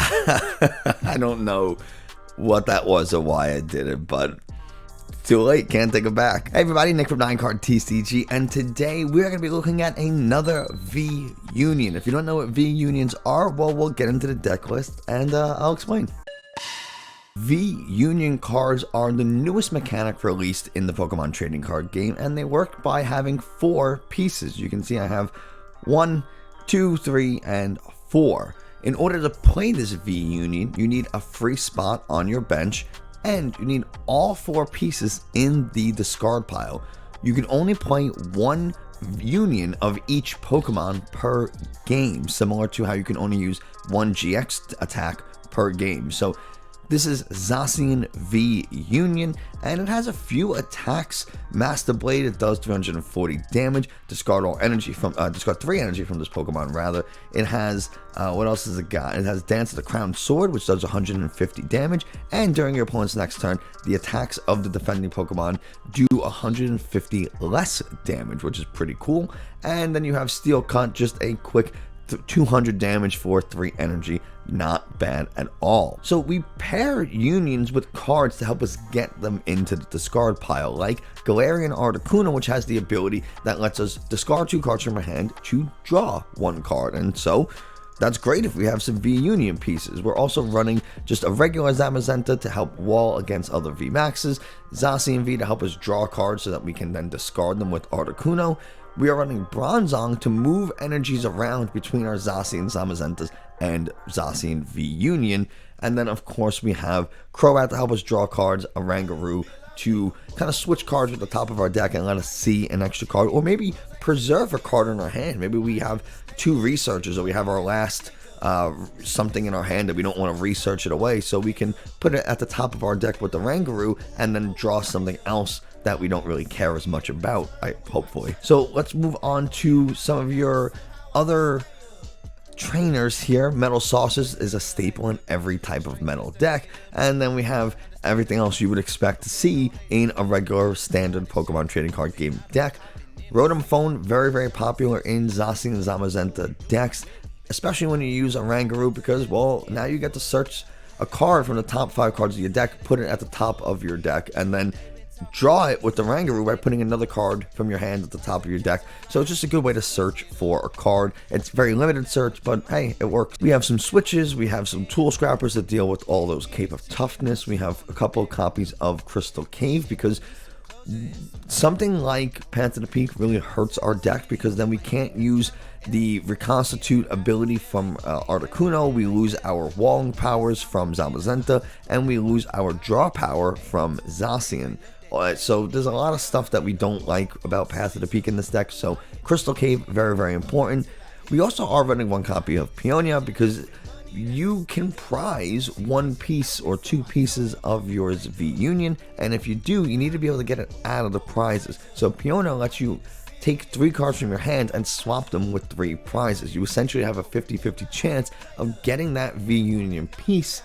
I don't know what that was or why I did it, but too late, can't take it back. Hey everybody, Nick from 9card TCG, and today we're going to be looking at another V-Union. If you don't know what V-Unions are, well, we'll get into the deck list and I'll explain. V-Union cards are the newest mechanic released in the Pokemon trading card game, and they work by having 4 pieces. You can see I have 1, 2, 3, and 4. In order to play this V-Union, you need a free spot on your bench, and you need all 4 pieces in the discard pile. You can only play 1 union of each Pokemon per game, similar to how you can only use 1 GX attack per game. So this is Zacian V-Union, and it has a few attacks. Master Blade, it does 340 damage. Discard all energy from discard 3 energy from this Pokemon rather. It has what else has it got? It has Dance of the Crown Sword, which does 150 damage, and during your opponent's next turn, the attacks of the defending Pokemon do 150 less damage, which is pretty cool. And then you have Steel Cut, just a quick 200 damage for 3 energy. Not bad at all. So we pair unions with cards to help us get them into the discard pile, like Galarian Articuno, which has the ability that lets us discard 2 cards from our hand to draw 1 card, and so that's great if we have some V-Union pieces. We're also running just a regular Zamazenta to help wall against other Vmaxes, Zacian V to help us draw cards so that we can then discard them with Articuno. We are running Bronzong to move energies around between our Zacian Zamazentas and Zacian V-Union. And then, of course, we have Crobat to help us draw cards, Oranguru to kind of switch cards at the top of our deck and let us see an extra card, or maybe preserve a card in our hand. Maybe we have 2 researchers, or we have our last something in our hand that we don't want to research it away, so we can put it at the top of our deck with the Oranguru and then draw something else that we don't really care as much about, hopefully. So let's move on to some of your other trainers here. Metal Saucer is a staple in every type of metal deck, and then we have everything else you would expect to see in a regular standard Pokemon trading card game deck. Rotom Phone, very popular in Zacian and Zamazenta decks, especially when you use Oranguru, because, well, now you get to search a card from the top 5 cards of your deck, put it at the top of your deck, and then draw it with the Oranguru by putting another card from your hand at the top of your deck. So it's just a good way to search for a card. It's very limited search, but hey, it works. We have some switches, we have some Tool Scrappers that deal with all those Cape of Toughness. We have a couple of copies of Crystal Cave, because something like Path to the Peak really hurts our deck, because then we can't use the Reconstitute ability from Articuno, we lose our walling powers from Zamazenta, and we lose our draw power from Zacian. So there's a lot of stuff that we don't like about Path to the Peak in this deck, so Crystal Cave, very important. We also are running 1 copy of Peonia, because you can prize 1 piece or 2 pieces of yours V-Union, and if you do, you need to be able to get it out of the prizes. So Peonia lets you take 3 cards from your hand and swap them with 3 prizes. You essentially have a 50-50 chance of getting that V-Union piece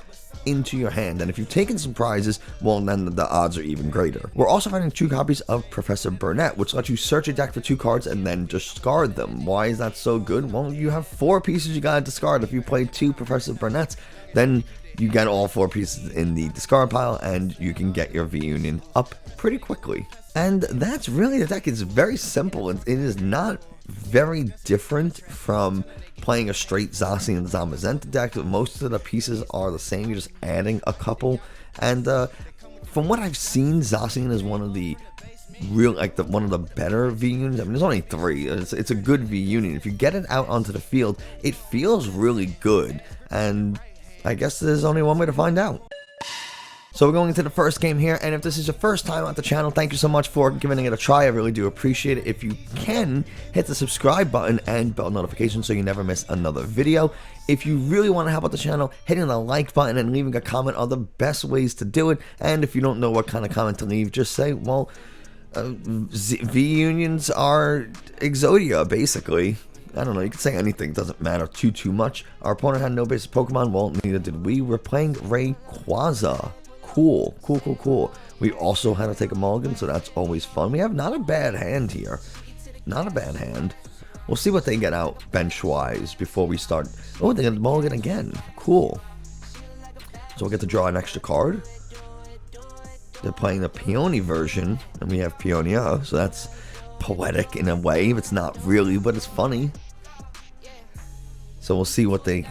into your hand, and if you've taken some prizes, well, then the odds are even greater. We're also running 2 copies of Professor Burnet, which lets you search a deck for 2 cards and then discard them. Why is that so good? Well, you have 4 pieces you gotta discard. If you play 2 Professor Burnets, then you get all 4 pieces in the discard pile, and you can get your V-Union up pretty quickly. And that's really the deck. It's very simple. It is not very different from playing a straight Zacian and Zamazenta deck. Most of the pieces are the same. You're just adding a couple. And from what I've seen, Zacian is one of the one of the better V-Unions. I mean, there's only 3. It's a good V-Union. If you get it out onto the field, it feels really good. And I guess there's only one way to find out. So we're going into the first game here, and if this is your first time on the channel, thank you so much for giving it a try. I really do appreciate it. If you can, hit the subscribe button and bell notification so you never miss another video. If you really want to help out the channel, hitting the like button and leaving a comment are the best ways to do it. And if you don't know what kind of comment to leave, just say, well, V-Unions are Exodia, basically. I don't know, you can say anything, doesn't matter too much. Our opponent had no basic Pokemon, well, neither did we. We're playing Rayquaza. Cool. We also had to take a mulligan, so that's always fun. We have not a bad hand here. Not a bad hand. We'll see what they get out bench-wise before we start. Oh, they got a mulligan again. Cool. So we'll get to draw an extra card. They're playing the Peony version, and we have Peonia, so that's poetic in a way. It's not really, but it's funny. So we'll see what they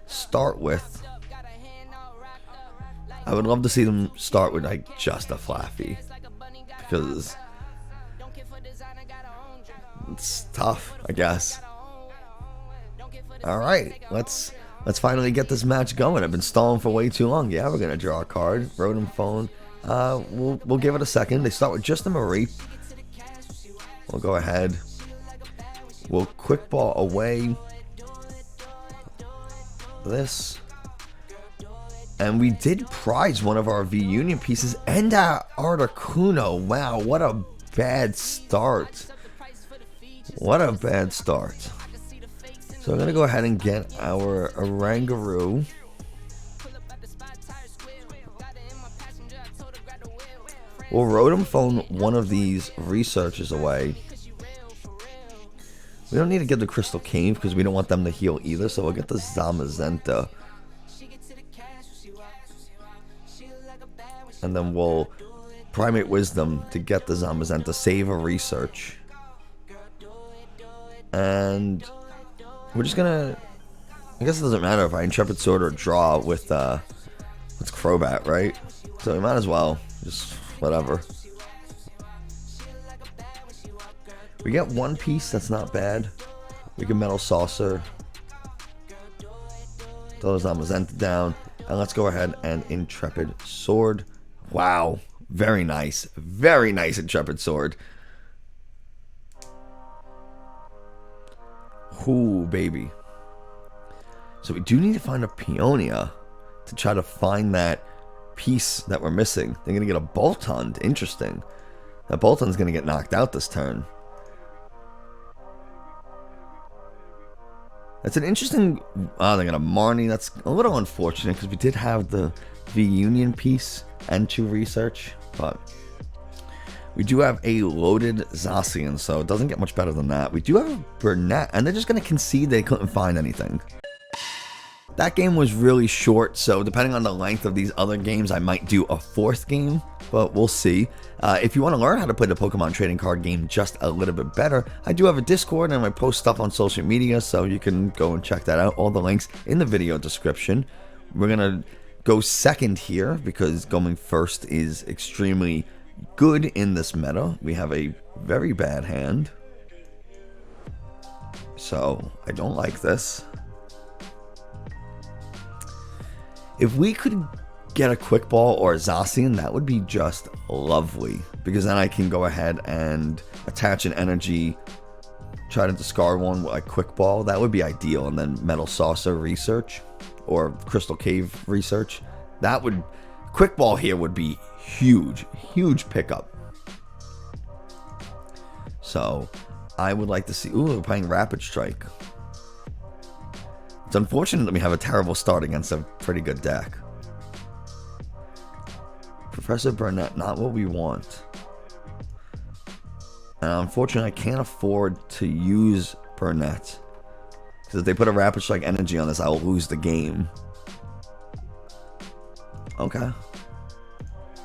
start with. I would love to see them start with like just a Flaffy, because it's tough, I guess. All right, let's finally get this match going. I've been stalling for way too long. Yeah, we're gonna draw a card. Rotom Phone. We'll give it a second. They start with just a Mareep. We'll go ahead. We'll quick ball away this. And we did prize one of our V-Union pieces and our Articuno. Wow, what a bad start. What a bad start. So I'm going to go ahead and get our Oranguru. We'll Rotom Phone one of these researches away. We don't need to get the Crystal Cave because we don't want them to heal either, so we'll get the Zamazenta. And then we'll Primate Wisdom to get the Zamazenta, save a research. And we're just gonna, I guess it doesn't matter if I Intrepid Sword or draw with it's Crobat, right? So we might as well, just whatever. We get one piece, that's not bad. We can Metal Saucer. Throw the Zamazenta down. And let's go ahead and Intrepid Sword. Wow, very nice Intrepid Sword. Ooh, baby. So we do need to find a Peonia to try to find that piece that we're missing. They're gonna get a Boltund. Interesting. That Boltund's gonna get knocked out this turn. That's an interesting. Oh, they got a Marnie. That's a little unfortunate because we did have the V-Union piece and 2 research, but we do have a loaded Zacian, so it doesn't get much better than that. We do have a Burnet, and they're just going to concede they couldn't find anything. That game was really short, so depending on the length of these other games, I might do a 4th game, but we'll see. If you want to learn how to play the Pokemon trading card game just a little bit better, I do have a Discord and I post stuff on social media, so you can go and check that out. All the links in the video description. We're going to go second here because going first is extremely good in this meta. We have a very bad hand, so I don't like this. If we could get a Quick Ball or a Zacian, that would be just lovely, because then I can go ahead and attach an energy, try to discard one with a Quick Ball. That would be ideal, and then Metal Saucer research or Crystal Cave research. That would, Quick Ball here would be huge pickup. So I would like to see. Ooh, we're playing Rapid Strike. It's unfortunate that we have a terrible start against a pretty good deck. Professor Burnet, not what we want. And unfortunately, I can't afford to use Burnet, because if they put a Rapid Strike energy on this, I will lose the game. Okay.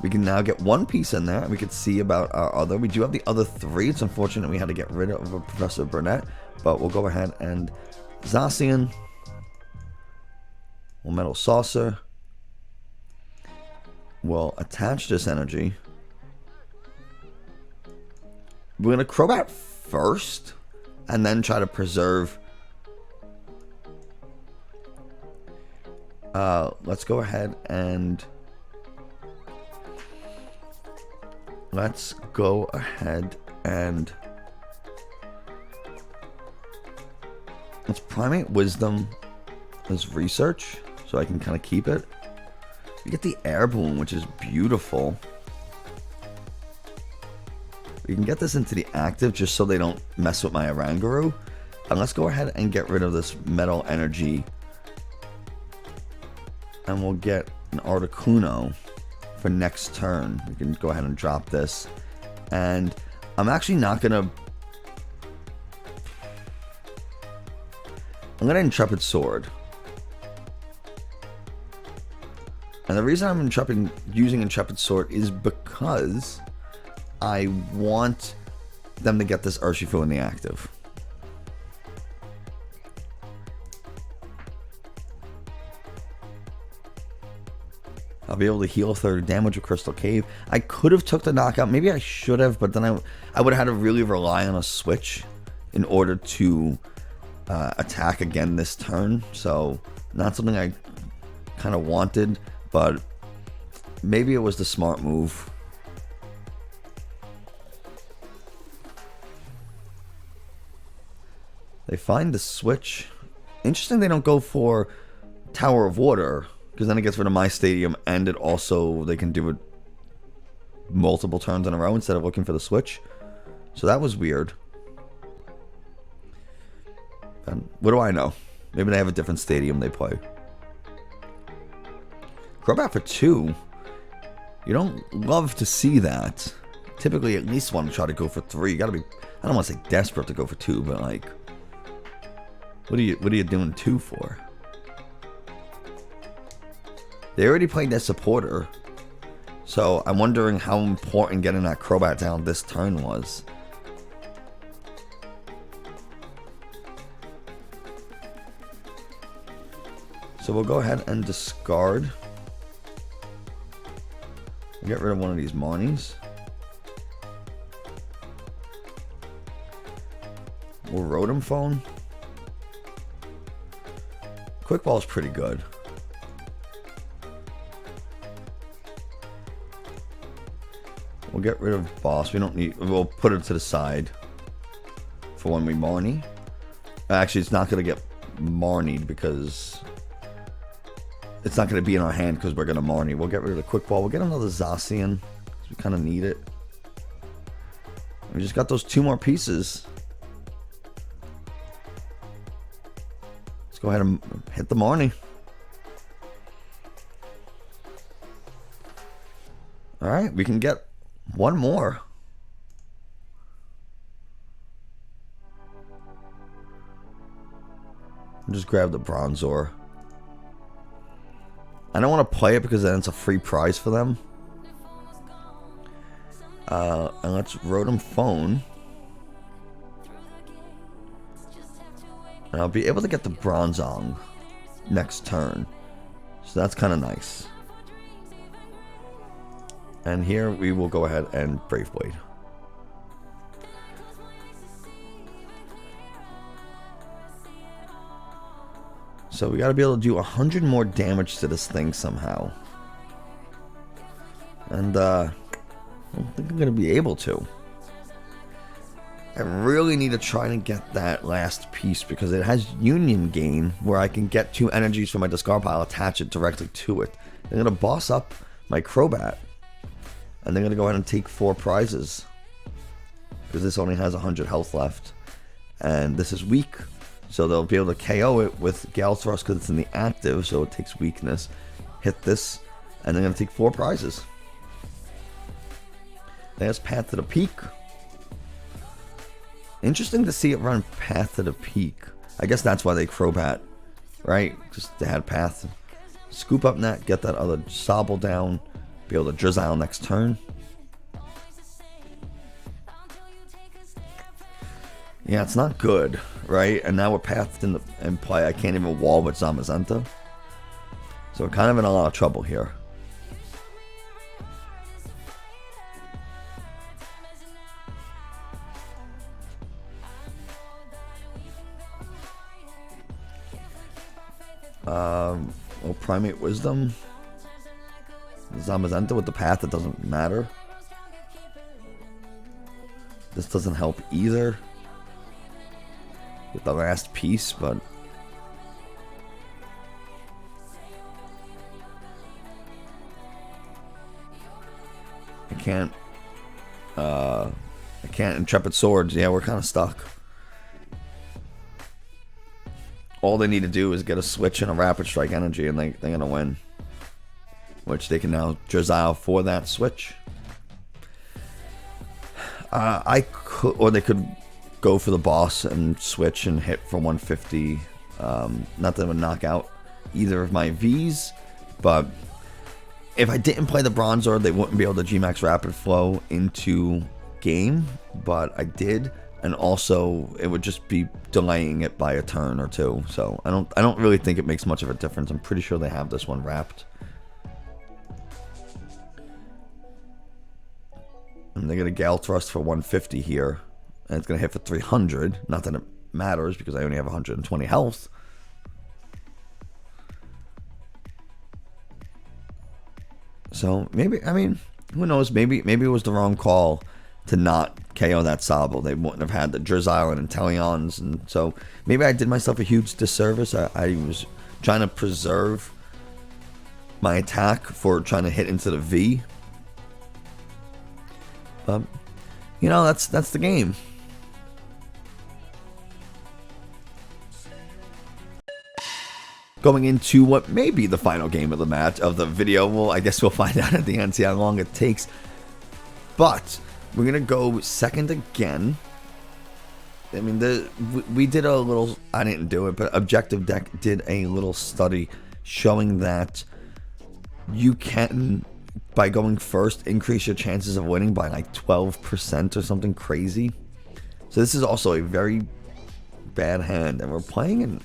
We can now get one piece in there, and we can see about our other. We do have the other 3. It's unfortunate we had to get rid of a Professor Burnet, but we'll go ahead and Zacian. We'll Metal Saucer. We'll attach this energy. We're going to Crobat first, and then try to preserve. Let's go ahead and let's Primate Wisdom as research, so I can kind of keep it. We get the Air Balloon, which is beautiful. We can get this into the active just so they don't mess with my Oranguru. And let's go ahead and get rid of this Metal Energy. And we'll get an Articuno for next turn. We can go ahead and drop this. And I'm actually not going to... I'm going to Intrepid Sword. And the reason I'm using Intrepid Sword is because I want them to get this Urshifu in the active. I'll be able to heal 30 damage with Crystal Cave. I could have took the knockout. Maybe I should have, but then I would have had to really rely on a switch in order to attack again this turn. So not something I kind of wanted, but maybe it was the smart move. They find the switch. Interesting they don't go for Tower of Water, because then it gets rid of my stadium, and it also, they can do it multiple turns in a row instead of looking for the switch. So that was weird. And what do I know? Maybe they have a different stadium they play. Crobat for 2. You don't love to see that. Typically at least want to try to go for 3. You gotta be, I don't want to say desperate to go for 2, but like, what are you doing 2 for? They already played their supporter, so I'm wondering how important getting that Crobat down this turn was. So we'll go ahead and discard. We'll get rid of one of these Marnies. We'll Rotom Phone. Quick Ball is pretty good. We'll get rid of Boss. We don't need. We'll put it to the side for when we Marnie. Actually, it's not going to get Marnied because it's not going to be in our hand because we're going to Marnie. We'll get rid of the Quick Ball. We'll get another Zacian because we kind of need it. We just got those 2 more pieces. Let's go ahead and hit the Marnie. All right, we can get one more. I'll just grab the Bronzor. I don't want to play it because then it's a free prize for them. And let's Rotom Phone. And I'll be able to get the Bronzong next turn. So that's kind of nice. And here we will go ahead and Brave Blade. So we got to be able to do 100 more damage to this thing somehow. And I don't think I'm going to be able to. I really need to try and get that last piece because it has Union Gain where I can get 2 energies from my discard pile, attach it directly to it. I'm going to boss up my Crobat. And they're going to go ahead and take 4 prizes. Because this only has 100 health left. And this is weak. So they'll be able to KO it with Gale Thrust because it's in the active. So it takes weakness. Hit this. And they're going to take 4 prizes. There's Path to the Peak. Interesting to see it run Path to the Peak. I guess that's why they Crobat. Right? Just they had Path. Scoop up that. Get that other Sobble down. Be able to Drizzile next turn. Yeah, it's not good, right? And now we're pathed in play. I can't even wall with Zamazenta. So we're kind of in a lot of trouble here. Well, Primate Wisdom. Zamazenta with the path, it doesn't matter. This doesn't help either with the last piece, but I can't Intrepid Swords. Yeah, we're kind of stuck. All they need to do is get a switch and a Rapid Strike energy and they're gonna win. Which they can now Drizzile for that switch. I could, or they could go for the boss and switch and hit for 150. Not that it would knock out either of my Vs, but If I didn't play the Bronzor, they wouldn't be able to Gmax Rapid Flow into game, but I did, and also it would just be delaying it by a turn or two. So I don't really think it makes much of a difference. I'm pretty sure they have this one wrapped. And they get a Gale Thrust for 150 here, and it's gonna hit for 300. Not that it matters because I only have 120 health. So maybe, I mean, who knows? Maybe it was the wrong call to not KO that Sobble. They wouldn't have had the Drizzile and Inteleons, and so maybe I did myself a huge disservice. I was trying to preserve my attack for trying to hit into the V. But you know, that's the game. Going into what may be the final game of the match, of the video. Well, I guess we'll find out at the end, see how long it takes. But we're going to go second again. I mean, we did a little, I didn't do it, but Objective Deck did a little study showing that you can, by going first, increase your chances of winning by like 12% or something crazy. So this is also a very bad hand, and we're playing in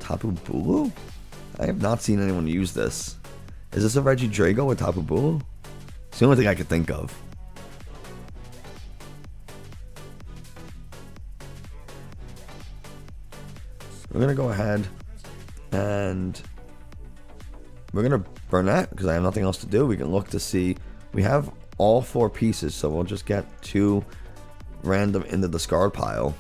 Tapu Bulu? I have not seen anyone use this. Is this a Regidrago with Tapu Bulu? It's the only thing I could think of. We're going to go ahead and we're going to Burnet because I have nothing else to do. We can look to see. We have all 4 pieces, so we'll just get 2 random in the discard pile.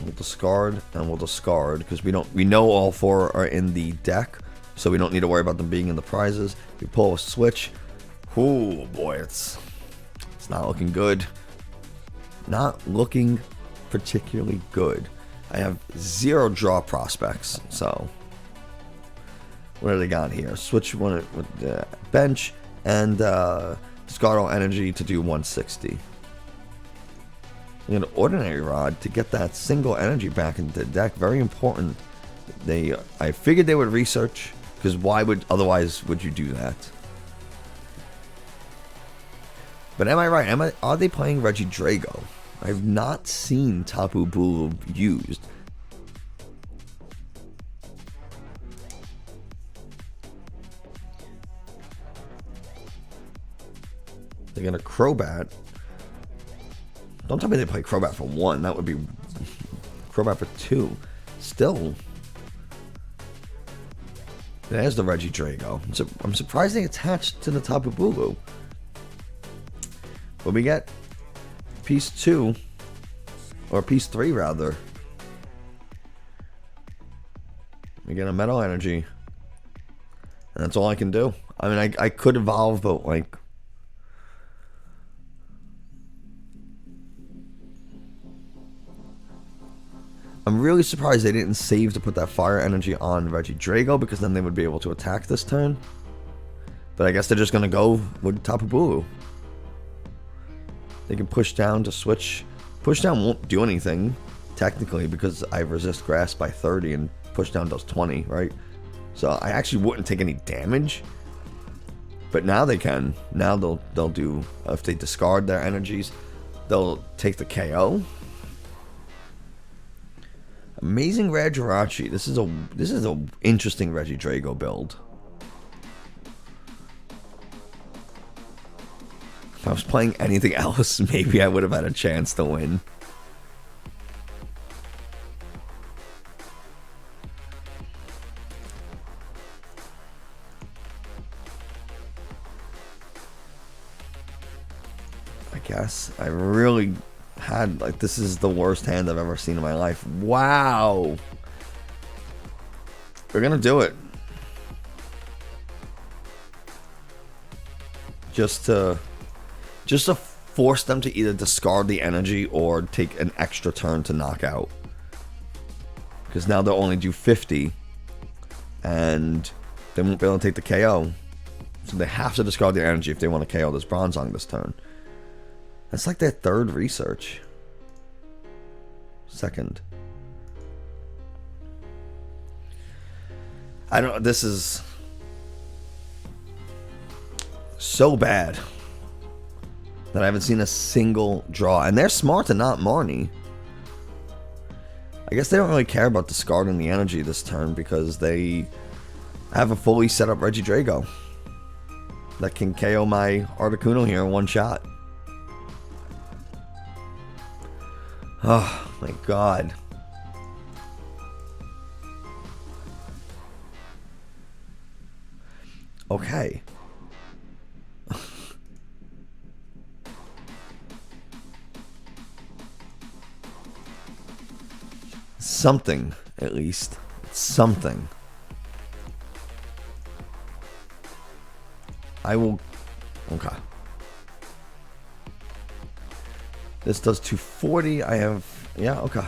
We'll discard and we'll discard because we know all 4 are in the deck, so we don't need to worry about them being in the prizes. We pull a switch. Oh boy, it's not looking good. Not looking particularly good. I have 0 draw prospects, so what do they got here? Switch one with the bench and discard all energy to do 160. An Ordinary Rod to get that single energy back into the deck. Very important. I figured they would research, because why would otherwise would you do that? But am I right? Are they playing Regidrago? I've not seen Tapu Bulu used. They're gonna Crobat. Don't tell me they play Crobat for 1. That would be Crobat for 2. Still. There's the Regidrago. I'm surprised they attached to the Tapu Bulu. But we get piece 2. Or piece 3 rather. We get a Metal Energy. And that's all I can do. I mean, I could evolve, but like... I'm really surprised they didn't save to put that fire energy on Regidrago, because then they would be able to attack this turn. But I guess they're just going to go with Tapu Bulu. They can push down to switch. Push down won't do anything, technically, because I resist grass by 30 and push down does 20, right? So I actually wouldn't take any damage. But now they can. Now they'll do, if they discard their energies, they'll take the KO. Amazing Regidrago. This is a interesting Regidrago build. If I was playing anything else, maybe I would have had a chance to win. I guess I really had, like, this is the worst hand I've ever seen in my life. Wow. We're gonna do it. Just to force them to either discard the energy or take an extra turn to knock out. Because now they'll only do 50 and they won't be able to take the KO. So they have to discard their energy if they want to KO this Bronzong this turn. That's like their 3rd research. 2nd. I don't. This is so bad that I haven't seen a single draw, and they're smart to not Marnie. I guess they don't really care about discarding the energy this turn because they have a fully set up Regidrago that can KO my Articuno here in one shot. Oh my god. Okay. Something, at least. Something. I will... Okay. This does 240. I have... Yeah, okay.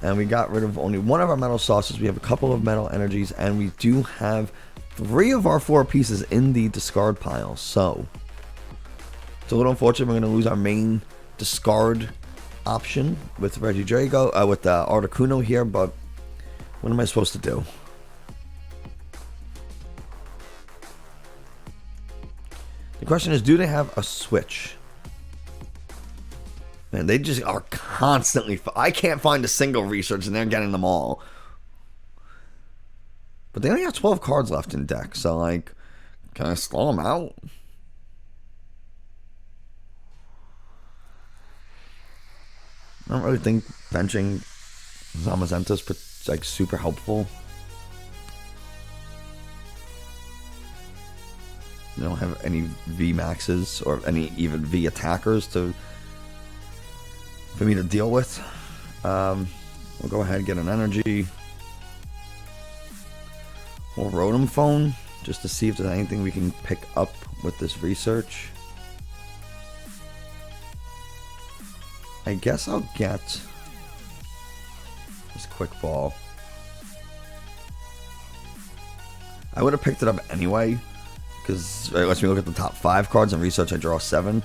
And we got rid of only one of our metal saucers. We have a couple of metal energies. And we do have 3 of our 4 pieces in the discard pile. So, it's a little unfortunate. We're going to lose our main discard option with Regidrago, with the Articuno here. But what am I supposed to do? The question is, do they have a switch? Man, they just are constantly... I can't find a single research, and they're getting them all. But they only have 12 cards left in deck, so, like, can I slow them out? I don't really think benching Zamazenta is, like, super helpful. You don't have any Vmaxes or any even V attackers for me to deal with. We'll go ahead and get an energy. We'll Rotom Phone just to see if there's anything we can pick up with this research. I guess I'll get this quick ball. I would have picked it up anyway, because it lets me look at the top 5 cards and research. I draw 7.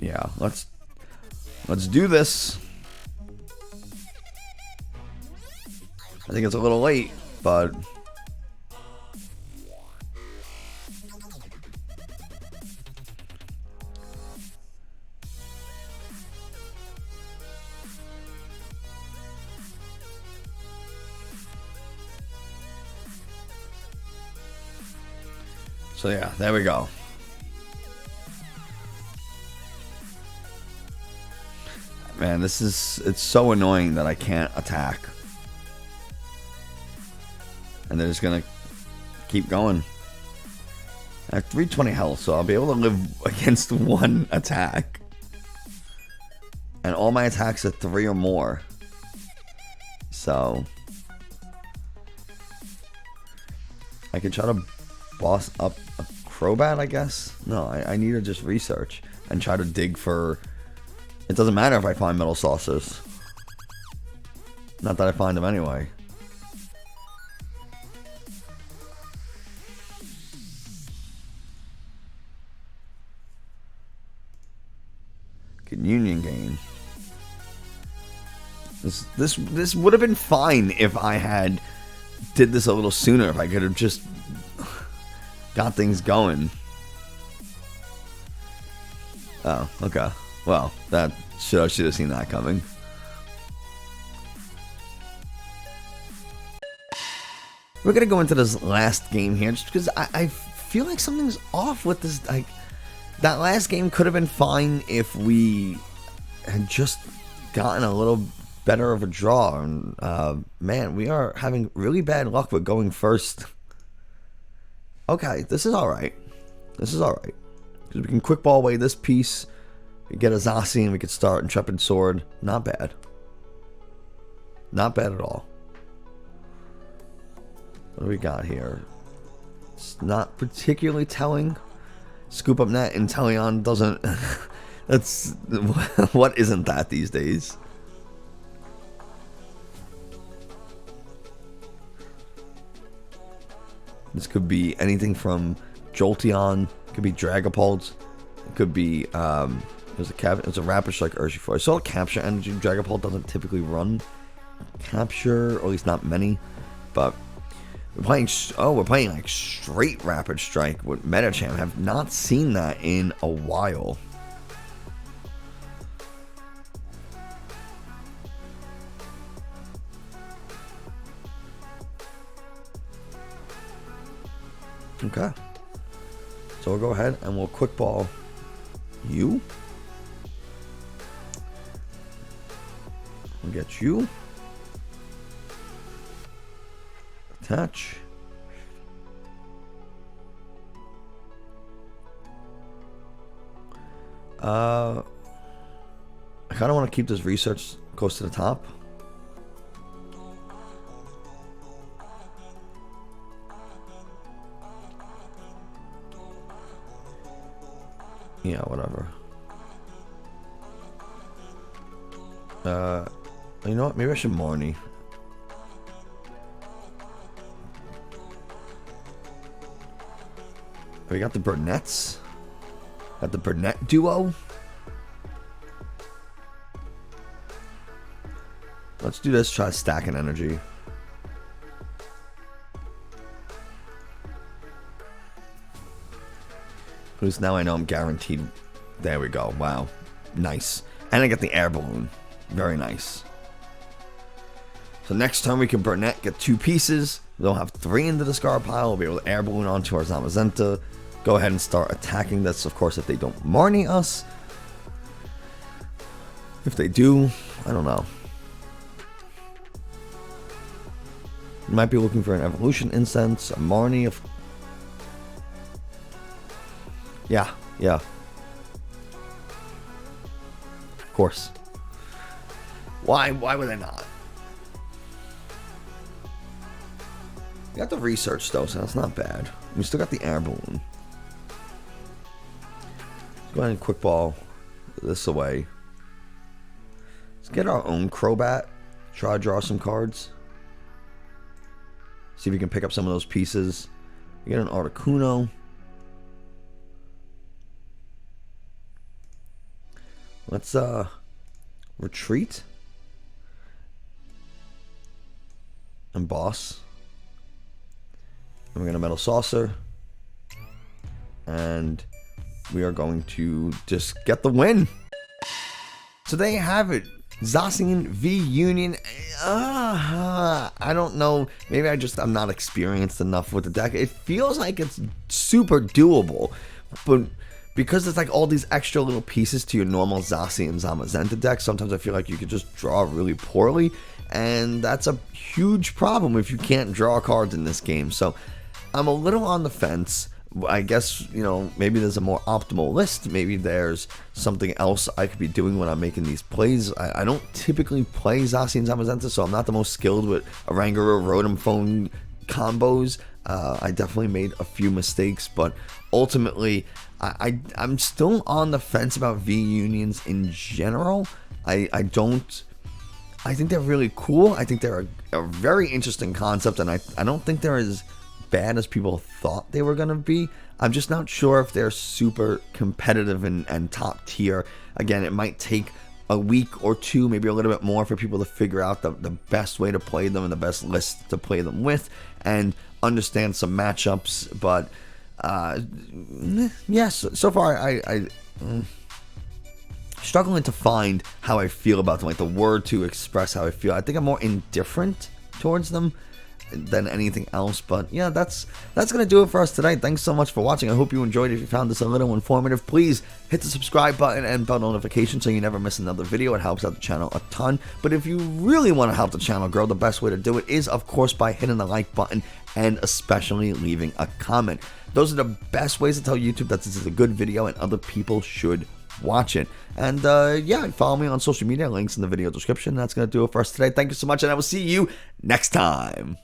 Yeah, let's do this. I think it's a little late, but so yeah, there we go. Man, it's so annoying that I can't attack. And they're just gonna keep going. I have 320 health, so I'll be able to live against 1 attack. And all my attacks are 3 or more. So I can try to boss up a Crobat, I guess? No, I need to just research and try to dig for... It doesn't matter if I find metal saucers. Not that I find them anyway. Good Union gain. This would have been fine if I had did this a little sooner. If I could have just got things going. Oh, okay. Well, I should have seen that coming. We're gonna go into this last game here just because I feel like something's off with this. Like, that last game could have been fine if we had just gotten a little better of a draw. And man, we are having really bad luck with going first. Okay, this is all right. This is all right because we can quick ball away this piece. We get a Zacian, we could start Intrepid Sword. Not bad. Not bad at all. What do we got here? It's not particularly telling. Scoop Up Net and Teleon doesn't... That's... What isn't that these days? This could be anything from Jolteon, could be Dragapult, it could be there's a Rapid Strike Urshifu. I saw Capture Energy. Dragapult doesn't typically run Capture, or at least not many. But we're playing like straight Rapid Strike with Metacham. Have not seen that in a while. Okay. So we'll go ahead and we'll Quick Ball you. We'll get you. Attach. I kind of want to keep this research close to the top. Yeah, whatever. You know what? Maybe I should Marnie. We got the Burnets. Got the Burnet duo. Let's do this. Try stacking energy. At least now I know I'm guaranteed. There we go. Wow. Nice. And I get the Air Balloon. Very nice. So next turn we can Burnet, get 2 pieces. We'll have 3 in the discard pile. We'll be able to Air Balloon onto our Zamazenta. Go ahead and start attacking this, of course, if they don't Marnie us. If they do, I don't know. You might be looking for an Evolution Incense, a Marnie. Yeah. Of course. Why would I not? We got the research though, so that's not bad. We still got the Air Balloon. Let's go ahead and Quick Ball this away. Let's get our own Crobat. Try to draw some cards. See if we can pick up some of those pieces. We get an Articuno. Let's retreat and boss. And we're gonna Metal Saucer, and we are going to just get the win. So there you have it, Zacian V-Union. I don't know, maybe I'm not experienced enough with the deck. It feels like it's super doable, but because it's like all these extra little pieces to your normal Zacian Zamazenta deck, sometimes I feel like you could just draw really poorly, and that's a huge problem if you can't draw cards in this game. So I'm a little on the fence. I guess, you know, maybe there's a more optimal list. Maybe there's something else I could be doing when I'm making these plays. I don't typically play Zacian Zamazenta, so I'm not the most skilled with Oranguru Rotom Phone combos. I definitely made a few mistakes, but ultimately, I'm still on the fence about V-Unions in general. I think they're really cool. I think they're a very interesting concept, and I don't think they're as bad as people thought they were going to be. I'm just not sure if they're super competitive and top tier. Again, it might take a week or two, maybe a little bit more, for people to figure out the best way to play them and the best list to play them with and understand some matchups. But yes, so far I struggling to find how I feel about them, like the word to express how I feel. I think I'm more indifferent towards them than anything else. But yeah, that's gonna do it for us today. Thanks so much for watching. I hope you enjoyed it. If you found this a little informative, please hit the subscribe button and bell notification so you never miss another video. It helps out the channel a ton. But if you really want to help the channel grow, the best way to do it is, of course, by hitting the like button and especially leaving a comment. Those are the best ways to tell YouTube that this is a good video and other people should watch it. And yeah, follow me on social media, links in the video description. That's going to do it for us today. Thank you so much, and I will see you next time.